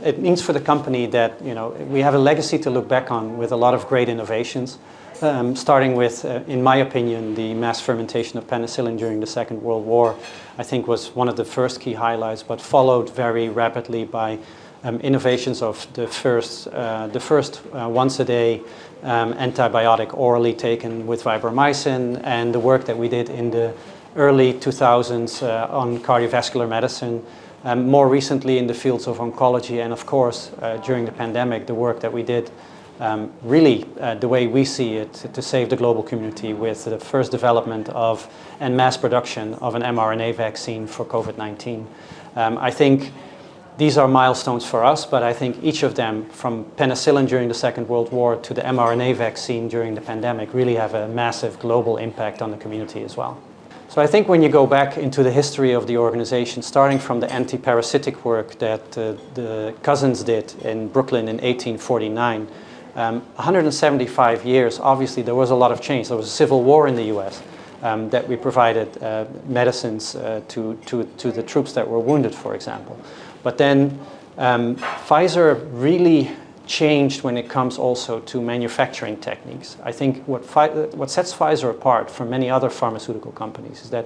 It means for the company that we have a legacy to look back on with a lot of great innovations, starting with, in my opinion, the mass fermentation of penicillin during the Second World War. I think was one of the first key highlights, but followed very rapidly by innovations of the first once-a-day antibiotic orally taken with fibromycin, and the work that we did in the early 2000s on cardiovascular medicine, more recently in the fields of oncology, and of course during the pandemic, the work that we did really the way we see it to save the global community with the first development of and mass production of an mRNA vaccine for COVID-19. I think these are milestones for us, but I think each of them, from penicillin during the Second World War to the mRNA vaccine during the pandemic, really have a massive global impact on the community as well. So I think when you go back into the history of the organization, starting from the anti-parasitic work that the cousins did in Brooklyn in 1849, 175 years, obviously there was a lot of change. There was a civil war in the US that we provided medicines to the troops that were wounded, for example. But then Pfizer really changed when it comes also to manufacturing techniques. I think what sets Pfizer apart from many other pharmaceutical companies is that,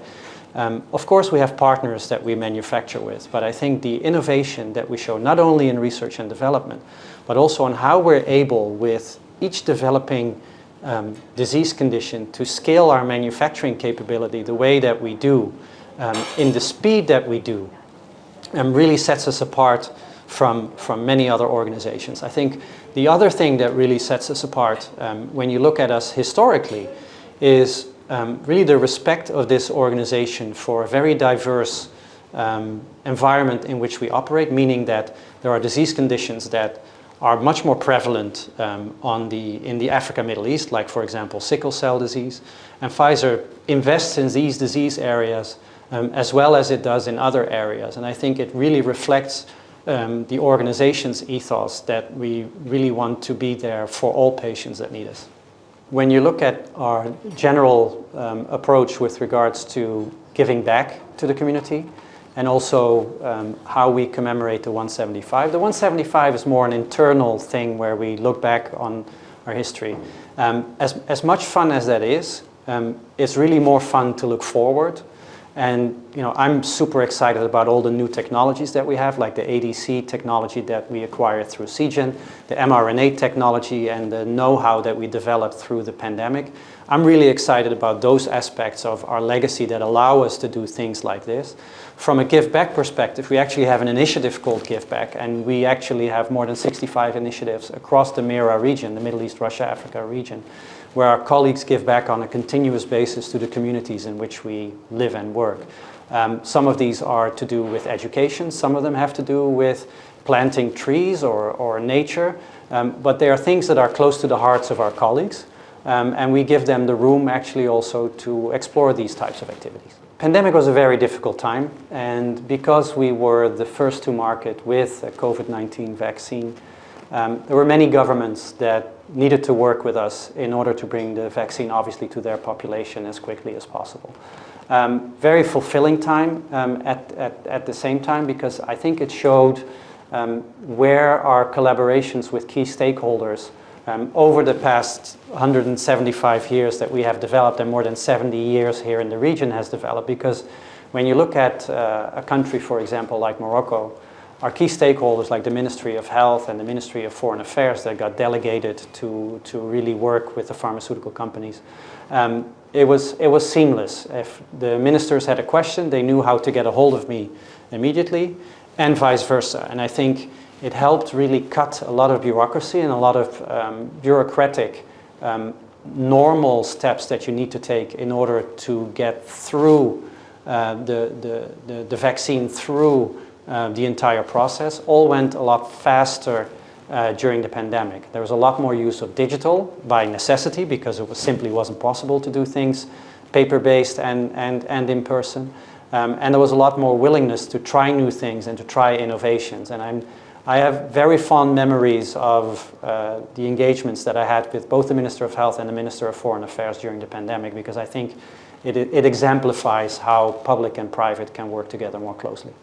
of course, we have partners that we manufacture with, but I think the innovation that we show, not only in research and development, but also on how we're able, with each developing disease condition, to scale our manufacturing capability the way that we do, in the speed that we do, really sets us apart from many other organizations. I think the other thing that really sets us apart when you look at us historically is really the respect of this organization for a very diverse environment in which we operate, meaning that there are disease conditions that are much more prevalent in the Africa, Middle East, like, for example, sickle cell disease. And Pfizer invests in these disease areas as well as it does in other areas. And I think it really reflects the organization's ethos that we really want to be there for all patients that need us. When you look at our general approach with regards to giving back to the community, and also how we commemorate the 175. The 175 is more an internal thing where we look back on our history. As much fun as that is, it's really more fun to look forward. And I'm super excited about all the new technologies that we have, like the ADC technology that we acquired through Seagen, the mRNA technology, and the know-how that we developed through the pandemic. I'm really excited about those aspects of our legacy that allow us to do things like this. From a Give Back perspective, we actually have an initiative called Give Back, and we actually have more than 65 initiatives across the MERA region, the Middle East, Russia, Africa region, where our colleagues give back on a continuous basis to the communities in which we live and work. Some of these are to do with education, some of them have to do with planting trees or nature, but they are things that are close to the hearts of our colleagues, and we give them the room actually also to explore these types of activities. Pandemic was a very difficult time, and because we were the first to market with a COVID-19 vaccine, there were many governments that needed to work with us in order to bring the vaccine, obviously, to their population as quickly as possible. Very fulfilling time at the same time, because I think it showed where our collaborations with key stakeholders over the past 175 years that we have developed, and more than 70 years here in the region has developed. Because when you look at a country, for example, like Morocco, our key stakeholders like the Ministry of Health and the Ministry of Foreign Affairs that got delegated to really work with the pharmaceutical companies, it was seamless. If the ministers had a question, they knew how to get a hold of me immediately, and vice versa. And I think it helped really cut a lot of bureaucracy and a lot of bureaucratic normal steps that you need to take in order to get through the vaccine through the entire process. All went a lot faster during the pandemic. There was a lot more use of digital by necessity, because it simply wasn't possible to do things paper-based and in person. And there was a lot more willingness to try new things and to try innovations. And I have very fond memories of the engagements that I had with both the Minister of Health and the Minister of Foreign Affairs during the pandemic, because I think it exemplifies how public and private can work together more closely.